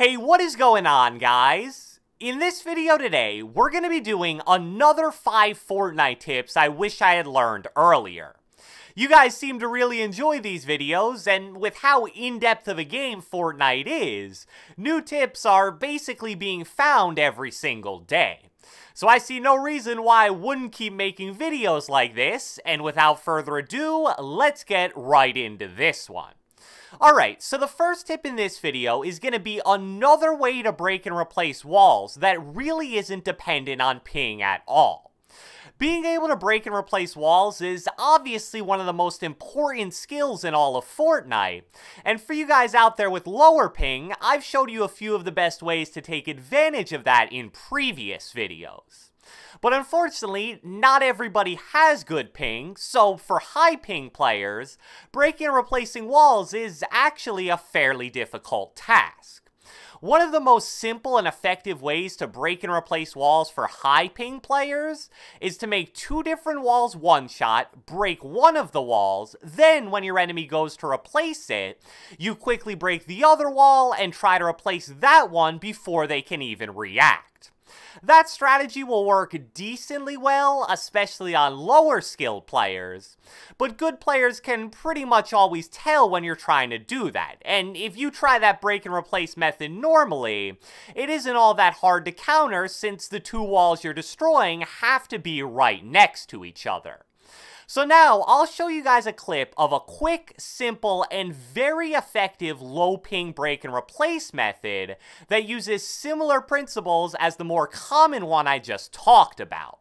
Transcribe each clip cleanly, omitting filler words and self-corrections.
Hey, what is going on, guys? In this video today, we're going to be doing another 5 Fortnite tips I wish I had learned earlier. You guys seem to really enjoy these videos, and with how in-depth of a game Fortnite is, new tips are basically being found every single day. So I see no reason why I wouldn't keep making videos like this, and without further ado, let's get right into this one. Alright, so the first tip in this video is going to be another way to break and replace walls that really isn't dependent on ping at all. Being able to break and replace walls is obviously one of the most important skills in all of Fortnite, and for you guys out there with lower ping, I've showed you a few of the best ways to take advantage of that in previous videos. But unfortunately, not everybody has good ping, so for high ping players, breaking and replacing walls is actually a fairly difficult task. One of the most simple and effective ways to break and replace walls for high ping players is to make 2 different walls one-shot, break one of the walls, then when your enemy goes to replace it, you quickly break the other wall and try to replace that one before they can even react. That strategy will work decently well, especially on lower skilled players, but good players can pretty much always tell when you're trying to do that, and if you try that break and replace method normally, it isn't all that hard to counter since the 2 walls you're destroying have to be right next to each other. So now, I'll show you guys a clip of a quick, simple, and very effective low ping break and replace method that uses similar principles as the more common one I just talked about.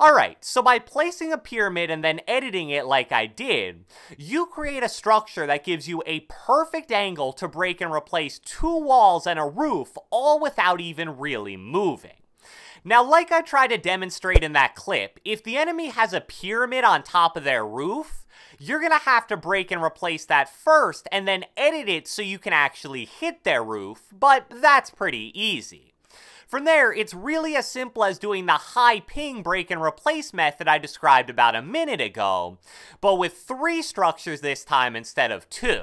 Alright, so by placing a pyramid and then editing it like I did, you create a structure that gives you a perfect angle to break and replace 2 walls and a roof, all without even really moving. Now, like I tried to demonstrate in that clip, if the enemy has a pyramid on top of their roof, you're gonna have to break and replace that first and then edit it so you can actually hit their roof, but that's pretty easy. From there, it's really as simple as doing the high ping break and replace method I described about a minute ago, but with 3 structures this time instead of 2.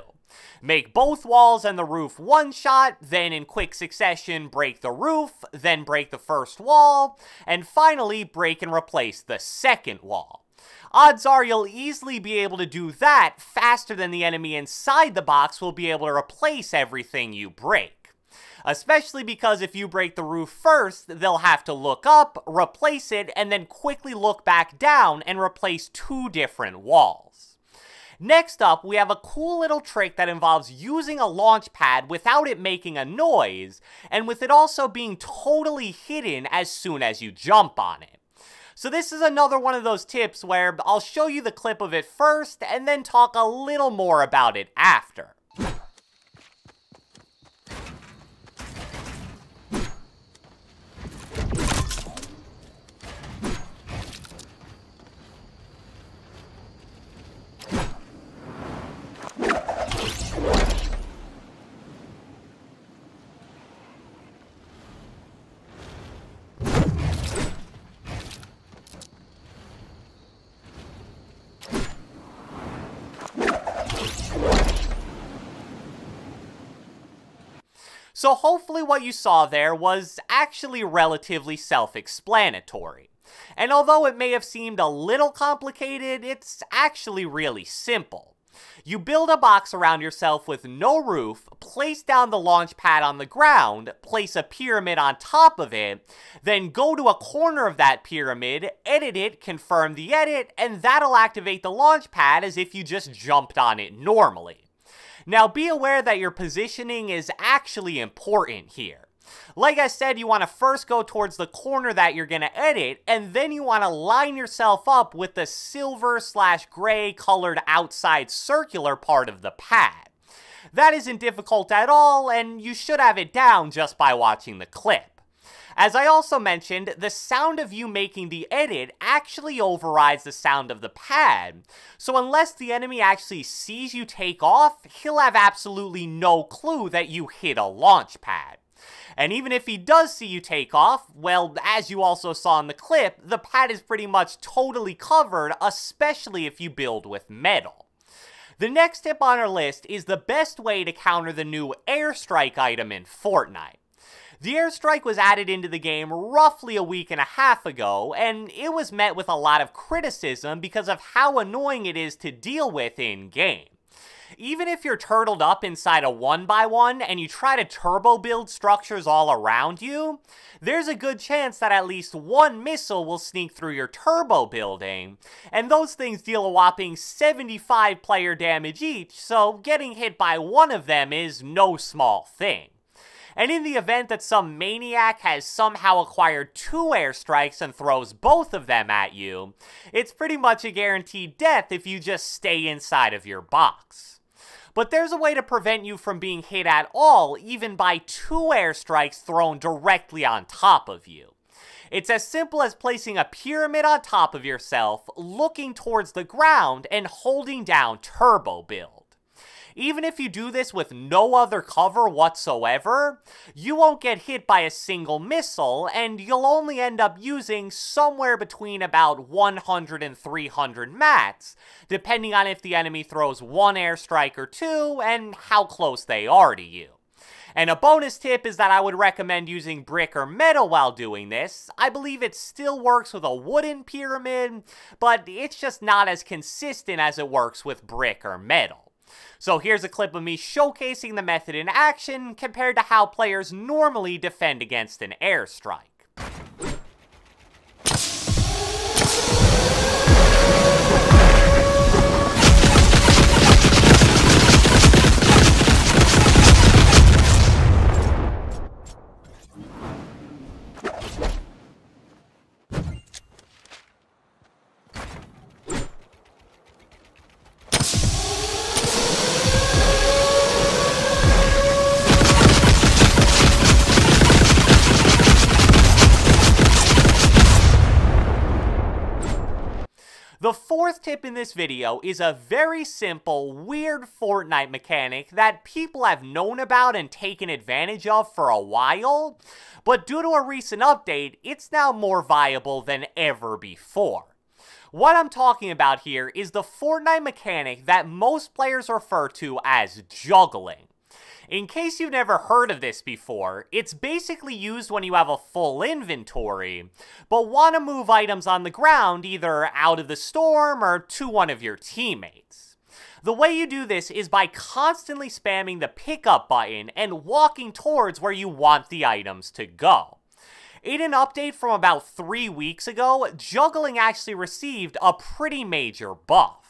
Make both walls and the roof one shot, then in quick succession break the roof, then break the first wall, and finally break and replace the second wall. Odds are you'll easily be able to do that faster than the enemy inside the box will be able to replace everything you break. Especially because if you break the roof first, they'll have to look up, replace it, and then quickly look back down and replace 2 different walls. Next up, we have a cool little trick that involves using a launch pad without it making a noise, and with it also being totally hidden as soon as you jump on it. So this is another one of those tips where I'll show you the clip of it first, and then talk a little more about it after. So hopefully what you saw there was actually relatively self-explanatory. And although it may have seemed a little complicated, it's actually really simple. You build a box around yourself with no roof, place down the launch pad on the ground, place a pyramid on top of it, then go to a corner of that pyramid, edit it, confirm the edit, and that'll activate the launch pad as if you just jumped on it normally. Now be aware that your positioning is actually important here. Like I said, you want to first go towards the corner that you're going to edit, and then you want to line yourself up with the silver/gray colored outside circular part of the pad. That isn't difficult at all, and you should have it down just by watching the clip. As I also mentioned, the sound of you making the edit actually overrides the sound of the pad, so unless the enemy actually sees you take off, he'll have absolutely no clue that you hit a launch pad. And even if he does see you take off, well, as you also saw in the clip, the pad is pretty much totally covered, especially if you build with metal. The next tip on our list is the best way to counter the new airstrike item in Fortnite. The airstrike was added into the game roughly a week and a half ago, and it was met with a lot of criticism because of how annoying it is to deal with in-game. Even if you're turtled up inside a 1x1 and you try to turbo build structures all around you, there's a good chance that at least one missile will sneak through your turbo building, and those things deal a whopping 75 player damage each, so getting hit by one of them is no small thing. And in the event that some maniac has somehow acquired 2 airstrikes and throws both of them at you, it's pretty much a guaranteed death if you just stay inside of your box. But there's a way to prevent you from being hit at all, even by 2 airstrikes thrown directly on top of you. It's as simple as placing a pyramid on top of yourself, looking towards the ground, and holding down turbo build. Even if you do this with no other cover whatsoever, you won't get hit by a single missile, and you'll only end up using somewhere between about 100 and 300 mats, depending on if the enemy throws 1 airstrike or 2, and how close they are to you. And a bonus tip is that I would recommend using brick or metal while doing this. I believe it still works with a wooden pyramid, but it's just not as consistent as it works with brick or metal. So here's a clip of me showcasing the method in action compared to how players normally defend against an airstrike. The fourth tip in this video is a very simple, weird Fortnite mechanic that people have known about and taken advantage of for a while, but due to a recent update, it's now more viable than ever before. What I'm talking about here is the Fortnite mechanic that most players refer to as juggling. In case you've never heard of this before, it's basically used when you have a full inventory, but want to move items on the ground either out of the storm or to one of your teammates. The way you do this is by constantly spamming the pickup button and walking towards where you want the items to go. In an update from about 3 weeks ago, juggling actually received a pretty major buff.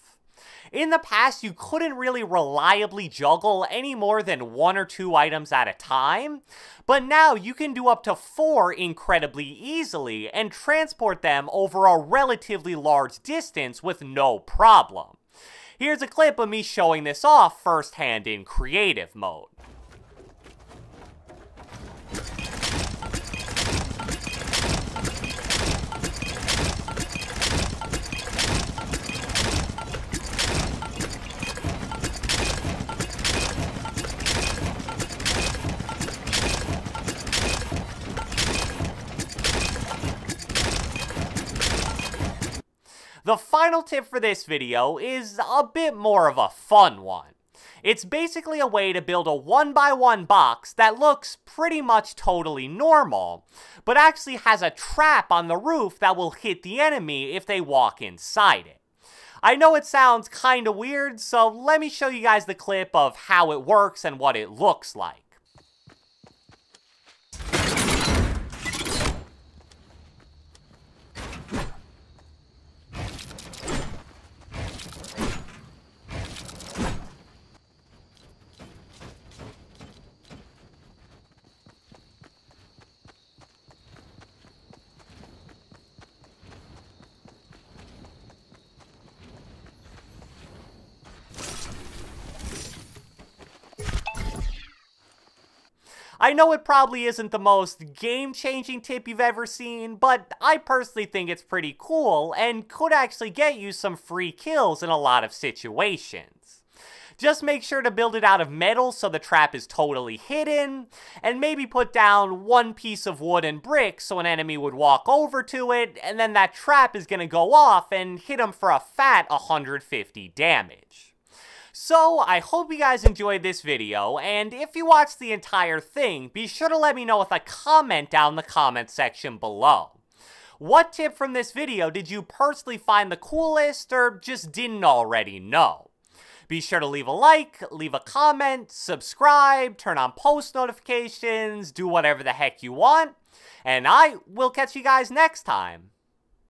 In the past, you couldn't really reliably juggle any more than 1 or 2 items at a time, but now you can do up to 4 incredibly easily and transport them over a relatively large distance with no problem. Here's a clip of me showing this off firsthand in creative mode. The final tip for this video is a bit more of a fun one. It's basically a way to build a 1x1 box that looks pretty much totally normal, but actually has a trap on the roof that will hit the enemy if they walk inside it. I know it sounds kinda weird, so let me show you guys the clip of how it works and what it looks like. I know it probably isn't the most game-changing tip you've ever seen, but I personally think it's pretty cool and could actually get you some free kills in a lot of situations. Just make sure to build it out of metal so the trap is totally hidden, and maybe put down one piece of wood and brick so an enemy would walk over to it, and then that trap is going to go off and hit them for a fat 150 damage. So, I hope you guys enjoyed this video, and if you watched the entire thing, be sure to let me know with a comment down in the comment section below. What tip from this video did you personally find the coolest, or just didn't already know? Be sure to leave a like, leave a comment, subscribe, turn on post notifications, do whatever the heck you want, and I will catch you guys next time.